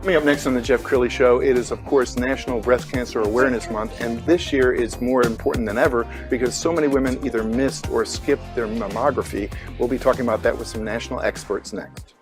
Coming up next on the Jeff Crilley Show, it is, of course, National Breast Cancer Awareness Month, and this year is more important than ever because so many women either missed or skipped their mammography. We'll be talking about that with some national experts next.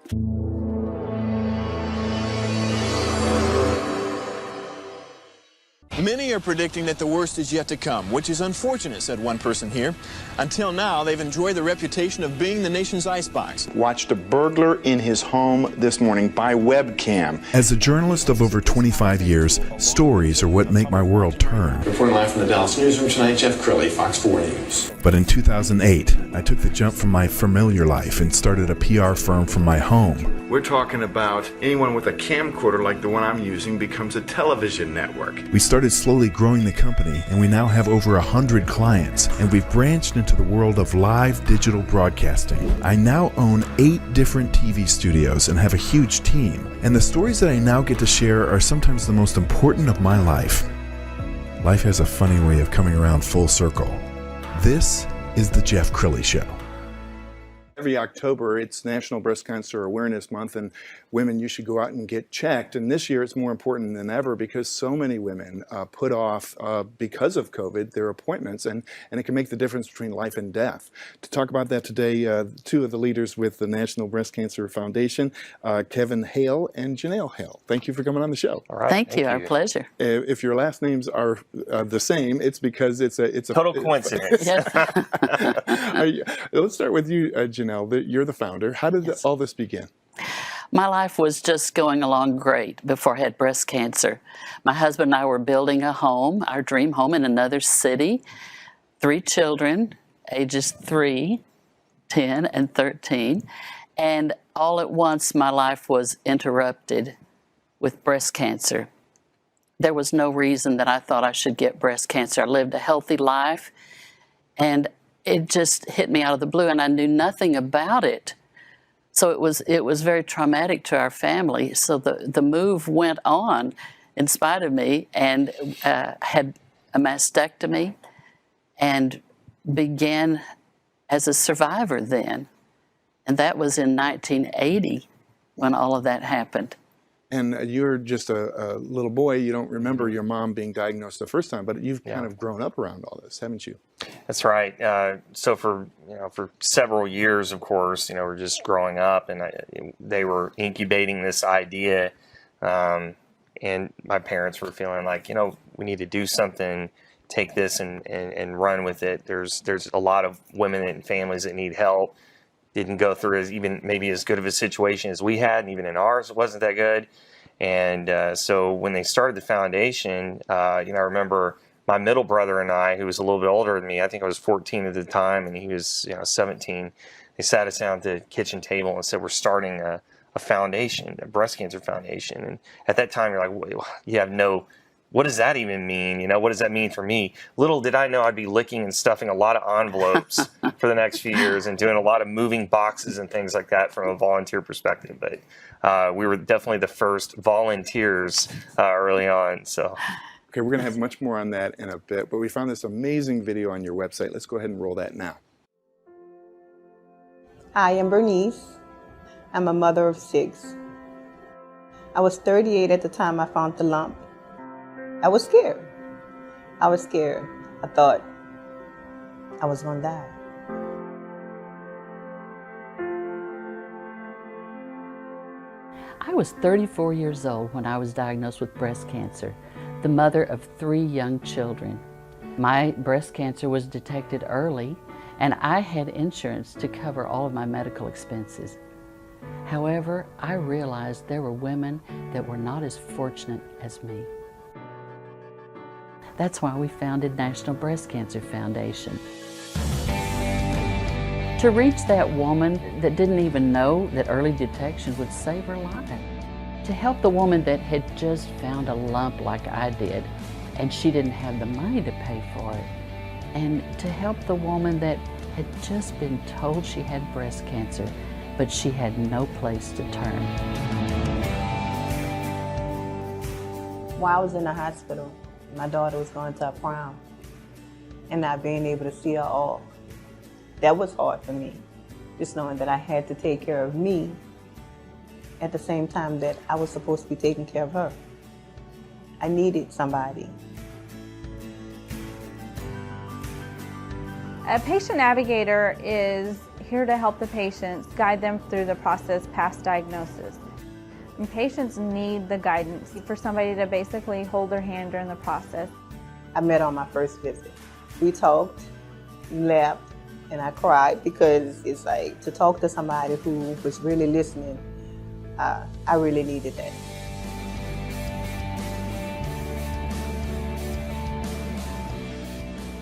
Many are predicting that the worst is yet to come, which is unfortunate, said one person here. Until now, they've enjoyed the reputation of being the nation's icebox. Watched a burglar in his home this morning by webcam. As a journalist of over 25 years, stories are what make my world turn. Reporting live from the Dallas newsroom tonight, Jeff Crilley, Fox 4 News. But in 2008, I took the jump from my familiar life and started a PR firm from my home. We're talking about anyone with a camcorder like the one I'm using becomes a television network. We started slowly growing the company, and we now have over 100 clients, and we've branched into the world of live digital broadcasting. I now own 8 different TV studios and have a huge team, and the stories that I now get to share are sometimes the most important of my life. Life has a funny way of coming around full circle. This is the Jeff Crilley Show. Every October, it's National Breast Cancer Awareness Month, and women, you should go out and get checked. And this year, it's more important than ever because so many women put off, because of COVID, their appointments, and it can make the difference between life and death. To talk about that today, 2 of the leaders with the National Breast Cancer Foundation, Kevin Hail and Janelle Hail. Thank you for coming on the show. All right, Thank you. Our pleasure. If your last names are the same, it's because it's a total coincidence. Yes. Let's start with you, Janelle. You're the founder. How did all this begin? My life was just going along great before I had breast cancer. My husband and I were building a home, our dream home in another city. 3 children, ages 3, 10, and 13. And all at once, my life was interrupted with breast cancer. There was no reason that I thought I should get breast cancer. I lived a healthy life, and it just hit me out of the blue, and I knew nothing about it. So it was very traumatic to our family. So the move went on in spite of me, and had a mastectomy and began as a survivor then. And that was in 1980 when all of that happened. And you're just a little boy. You don't remember your mom being diagnosed the first time, but you've kind of grown up around all this, haven't you? That's right. So for several years, of course, we're just growing up, and they were incubating this idea, and my parents were feeling like, we need to do something, take this and run with it. There's a lot of women and families that need help. Didn't go through maybe as good of a situation as we had, and even in ours, it wasn't that good. And so when they started the foundation, I remember my middle brother and I, who was a little bit older than me, I think I was 14 at the time, and he was 17. They sat us down at the kitchen table and said, we're starting a foundation, a breast cancer foundation. And at that time, you're like, you have no... What does that even mean? What does that mean for me? Little did I know I'd be licking and stuffing a lot of envelopes for the next few years and doing a lot of moving boxes and things like that from a volunteer perspective. But we were definitely the first volunteers early on. So, okay, we're going to have much more on that in a bit. But we found this amazing video on your website. Let's go ahead and roll that now. Hi, I'm Bernice. I'm a mother of 6. I was 38 at the time I found the lump. I was scared. I thought I was going to die. I was 34 years old when I was diagnosed with breast cancer, the mother of 3 young children. My breast cancer was detected early, and I had insurance to cover all of my medical expenses. However, I realized there were women that were not as fortunate as me. That's why we founded National Breast Cancer Foundation. To reach that woman that didn't even know that early detection would save her life. To help the woman that had just found a lump like I did, and she didn't have the money to pay for it. And to help the woman that had just been told she had breast cancer, but she had no place to turn. While I was in the hospital, my daughter was going to a prom and not being able to see her all. That was hard for me, just knowing that I had to take care of me at the same time that I was supposed to be taking care of her. I needed somebody. A patient navigator is here to help the patients, guide them through the process past diagnosis. And patients need the guidance for somebody to basically hold their hand during the process. I met her on my first visit. We talked, laughed, and I cried because it's like to talk to somebody who was really listening. I really needed that.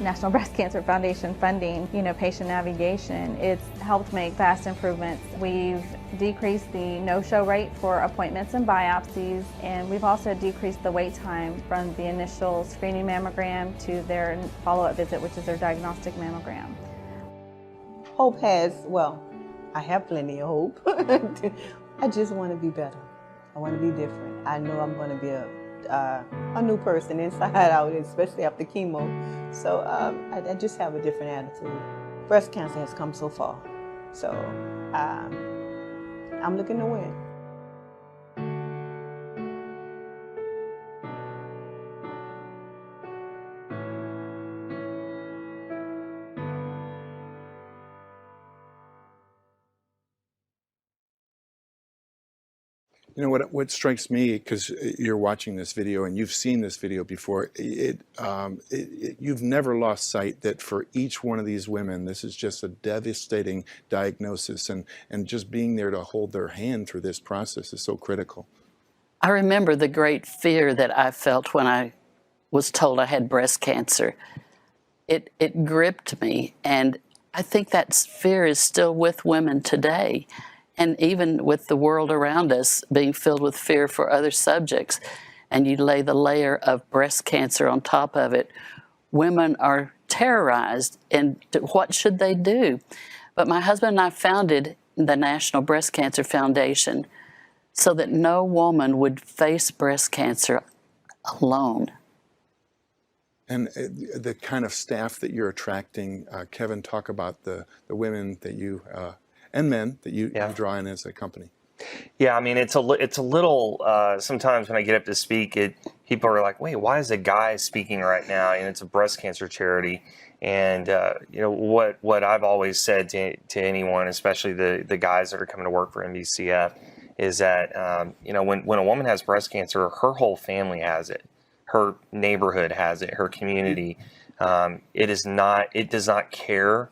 National Breast Cancer Foundation funding, patient navigation, it's helped make vast improvements. We've decreased the no-show rate for appointments and biopsies, and we've also decreased the wait time from the initial screening mammogram to their follow-up visit, which is their diagnostic mammogram. Hope I have plenty of hope. I just want to be better. I want to be different. I know I'm going to be a new person inside out, especially after chemo. So I just have a different attitude. Breast cancer has come so far. So I'm looking to win. You know what strikes me, because you're watching this video and you've seen this video before, you've never lost sight that for each one of these women, this is just a devastating diagnosis, and just being there to hold their hand through this process is so critical. I remember the great fear that I felt when I was told I had breast cancer. It gripped me, and I think that fear is still with women today. And even with the world around us being filled with fear for other subjects, and you lay the layer of breast cancer on top of it, women are terrorized, and what should they do? But my husband and I founded the National Breast Cancer Foundation so that no woman would face breast cancer alone. And the kind of staff that you're attracting, Kevin, talk about the women that you and men that you draw in as a company. Yeah, I mean, it's a little, sometimes when I get up to speak, people are like, wait, why is a guy speaking right now? And it's a breast cancer charity. And, what I've always said to anyone, especially the guys that are coming to work for NBCF, is that, when a woman has breast cancer, her whole family has it. Her neighborhood has it, her community. It does not care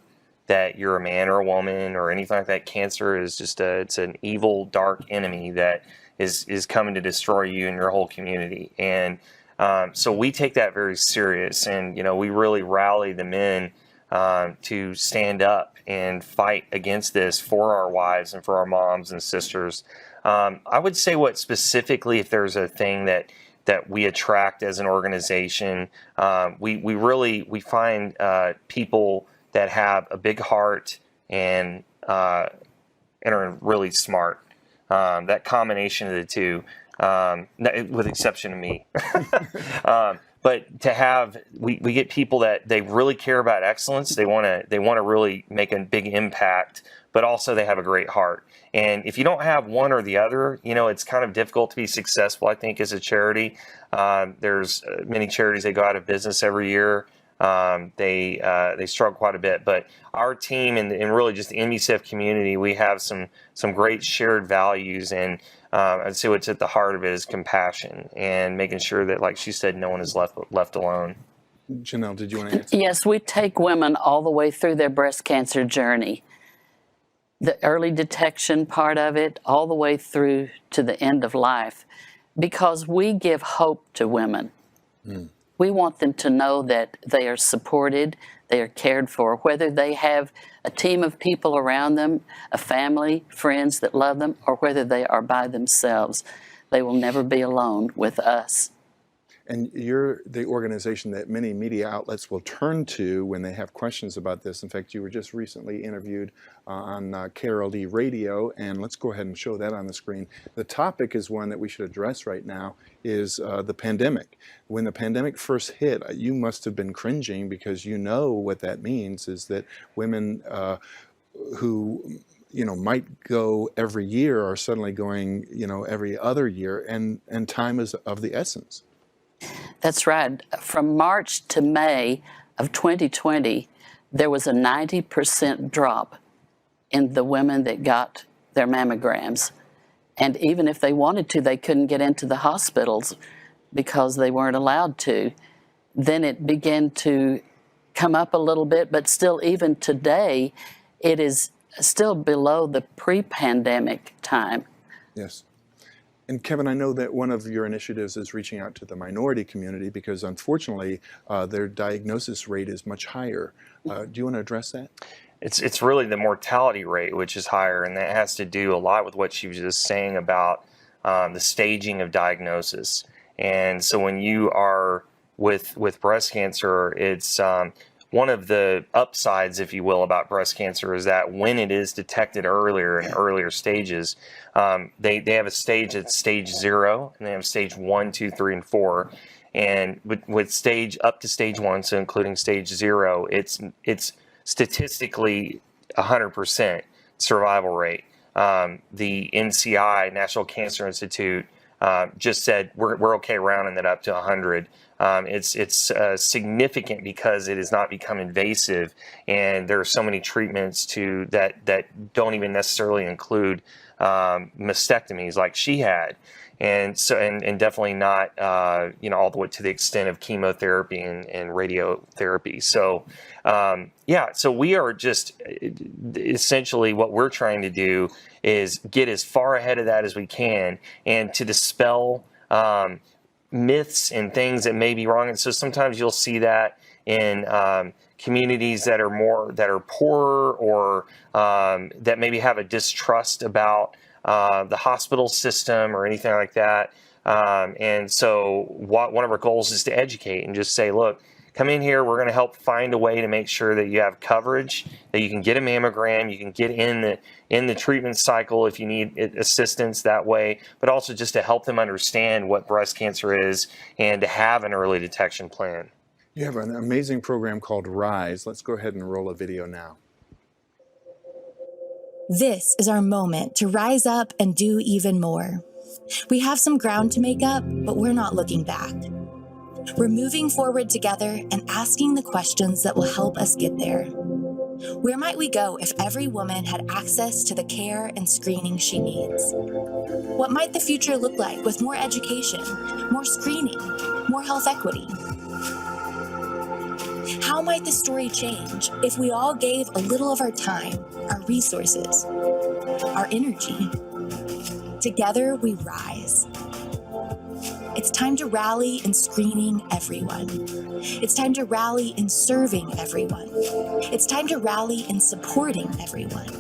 that you're a man or a woman or anything like that. Cancer is just it's an evil, dark enemy that is coming to destroy you and your whole community. And so we take that very serious, and we really rally the men to stand up and fight against this for our wives and for our moms and sisters. I would say what specifically, if there's a thing that we attract as an organization, we find people that have a big heart and are really smart. That combination of the two, with the exception of me. But to have, we get people that they really care about excellence. They want to really make a big impact, but also they have a great heart. And if you don't have one or the other, it's kind of difficult to be successful, I think, as a charity. There's many charities that go out of business every year. They struggle quite a bit, but our team and really just the NBCF community, we have some great shared values, and I'd say what's at the heart of it is compassion and making sure that, like she said, no one is left alone. Janelle, did you want to answer? Yes, we take women all the way through their breast cancer journey. The early detection part of it, all the way through to the end of life, because we give hope to women. We want them to know that they are supported, they are cared for, whether they have a team of people around them, a family, friends that love them, or whether they are by themselves. They will never be alone with us. And you're the organization that many media outlets will turn to when they have questions about this. In fact, you were just recently interviewed on KRLD Radio, and let's go ahead and show that on the screen. The topic is one that we should address right now, is the pandemic. When the pandemic first hit, you must have been cringing, because you know what that means is that women who might go every year are suddenly going, every other year, and time is of the essence. That's right. From March to May of 2020, there was a 90% drop in the women that got their mammograms. And even if they wanted to, they couldn't get into the hospitals because they weren't allowed to. Then it began to come up a little bit, but still, even today, it is still below the pre-pandemic time. Yes. And Kevin, I know that one of your initiatives is reaching out to the minority community because unfortunately their diagnosis rate is much higher. Do you want to address that? It's really the mortality rate which is higher, and that has to do a lot with what she was just saying about the staging of diagnosis. And so when you are with breast cancer, it's one of the upsides, if you will, about breast cancer is that when it is detected earlier in earlier stages, they have a stage that's stage 0, and they have stage 1, 2, 3, and 4. And with stage up to stage 1, so including stage 0, it's statistically 100% survival rate. The NCI, National Cancer Institute, just said we're okay rounding that up to 100. It's significant because it has not become invasive, and there are so many treatments that don't even necessarily include mastectomies like she had, and so and definitely not all the way to the extent of chemotherapy and radiotherapy. So so we are just essentially what we're trying to do is get as far ahead of that as we can and to dispel myths and things that may be wrong. And so sometimes you'll see that in communities that are poorer or that maybe have a distrust about the hospital system or anything like that. And so one of our goals is to educate and just say, look, come in here, we're going to help find a way to make sure that you have coverage, that you can get a mammogram, you can get in the treatment cycle if you need assistance that way, but also just to help them understand what breast cancer is and to have an early detection plan. You have an amazing program called RISE. Let's go ahead and roll a video now. This is our moment to rise up and do even more. We have some ground to make up, but we're not looking back. We're moving forward together and asking the questions that will help us get there. Where might we go if every woman had access to the care and screening she needs? What might the future look like with more education, more screening, more health equity? How might the story change if we all gave a little of our time, our resources, our energy? Together we rise. It's time to rally in screening everyone. It's time to rally in serving everyone. It's time to rally in supporting everyone.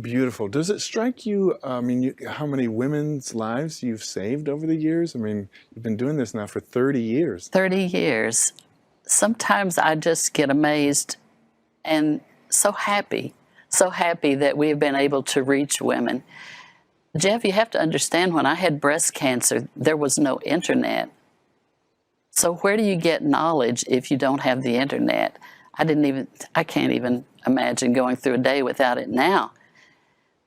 Beautiful. Does it strike you, how many women's lives you've saved over the years? I mean, you've been doing this now for 30 years. 30 years. Sometimes I just get amazed and so happy that we have been able to reach women. Jeff, you have to understand, when I had breast cancer, there was no internet. So where do you get knowledge if you don't have the internet? I can't even imagine going through a day without it now.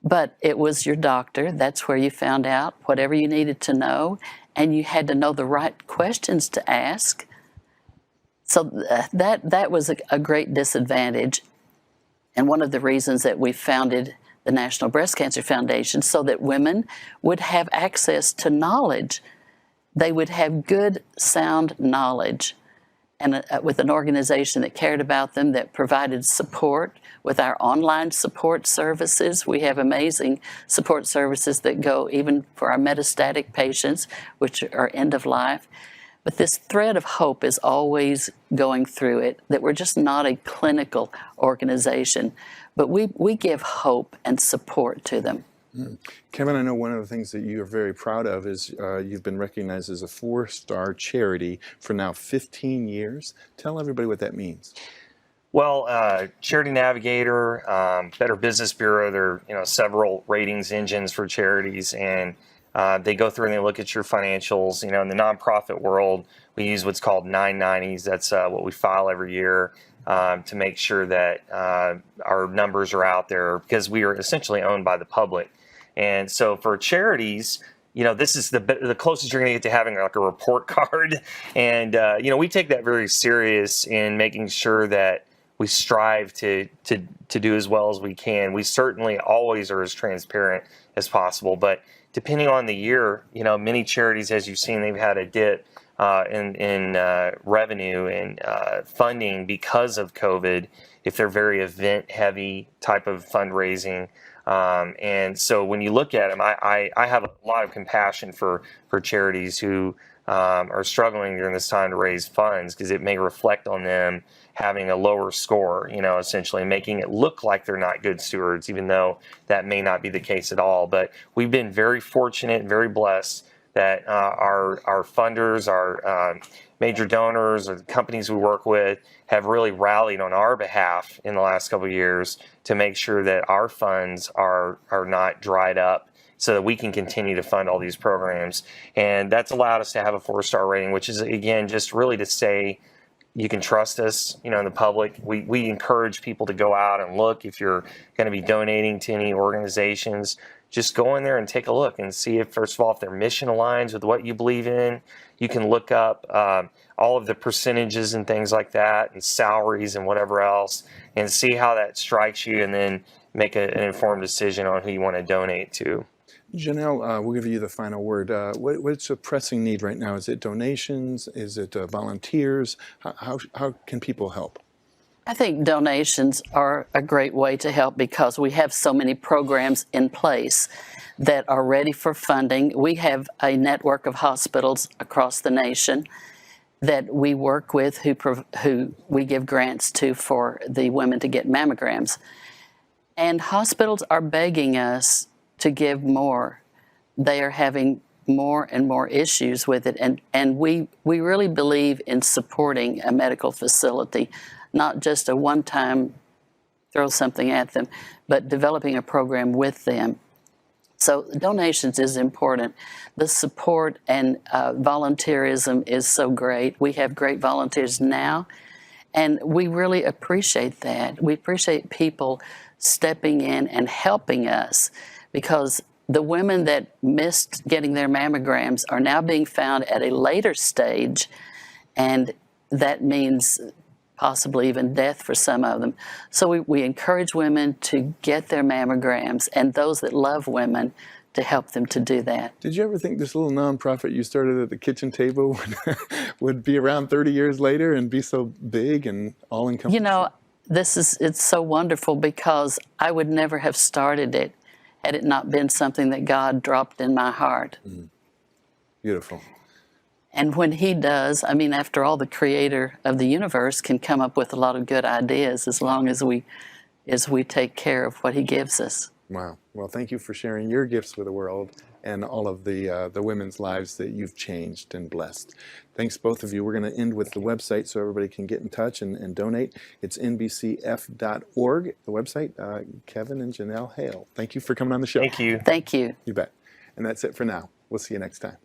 But it was your doctor. That's where you found out whatever you needed to know, and you had to know the right questions to ask. So that was a great disadvantage, and one of the reasons that we founded the National Breast Cancer Foundation, so that women would have access to knowledge. They would have good, sound knowledge, and with an organization that cared about them, that provided support with our online support services. We have amazing support services that go even for our metastatic patients, which are end of life. But this thread of hope is always going through it, that we're just not a clinical organization, but we give hope and support to them. Kevin, I know one of the things that you are very proud of is you've been recognized as a 4-star charity for now 15 years. Tell everybody what that means. Well, Charity Navigator, Better Business Bureau, there are several ratings engines for charities, and They go through and they look at your financials. You know, in the nonprofit world, we use what's called 990s. That's what we file every year to make sure that our numbers are out there, because we are essentially owned by the public. And so for charities, you know, this is the closest you're going to get to having like a report card. And, you know, we take that very serious in making sure that we strive to do as well as we can. We certainly always are as transparent as possible. But depending on the year, you know, many charities, as you've seen, they've had a dip in revenue and funding because of COVID, if they're very event-heavy type of fundraising. And so when you look at them, I have a lot of compassion for charities who are struggling during this time to raise funds, because it may reflect on them having a lower score, you know, essentially making it look like they're not good stewards, even though that may not be the case at all. But we've been very fortunate and very blessed that our funders, our major donors, or the companies we work with have really rallied on our behalf in the last couple of years to make sure that our funds are not dried up, so that we can continue to fund all these programs. And that's allowed us to have a 4-star rating, which is, again, just really to say you can trust us, you know, in the public. We encourage people to go out and look. If you're going to be donating to any organizations, just go in there and take a look and see if, first of all, if their mission aligns with what you believe in. You can look up all of the percentages and things like that, and salaries and whatever else, and see how that strikes you, and then make an informed decision on who you want to donate to. Janelle, we'll give you the final word. What's a pressing need right now? Is it donations? Is it volunteers? How can people help? I think donations are a great way to help, because we have so many programs in place that are ready for funding. We have a network of hospitals across the nation that we work with, who we give grants to for the women to get mammograms. And hospitals are begging us to give more. They are having more and more issues with it. And we really believe in supporting a medical facility, not just a one-time throw something at them, but developing a program with them. So donations is important. The support and volunteerism is so great. We have great volunteers now, and we really appreciate that. We appreciate people stepping in and helping us, because the women that missed getting their mammograms are now being found at a later stage, and that means possibly even death for some of them. So we encourage women to get their mammograms, and those that love women to help them to do that. Did you ever think this little nonprofit you started at the kitchen table would be around 30 years later and be so big and all-encompassing? You know, it's so wonderful, because I would never have started it had it not been something that God dropped in my heart. Mm. Beautiful. And when He does, I mean, after all, the creator of the universe can come up with a lot of good ideas, as long as we take care of what He gives us. Wow. Well, thank you for sharing your gifts with the world and all of the women's lives that you've changed and blessed. Thanks, both of you. We're going to end with the website so everybody can get in touch and donate. It's nbcf.org, the website. Kevin and Janelle Hail, thank you for coming on the show. Thank you. Thank you. You bet. And that's it for now. We'll see you next time.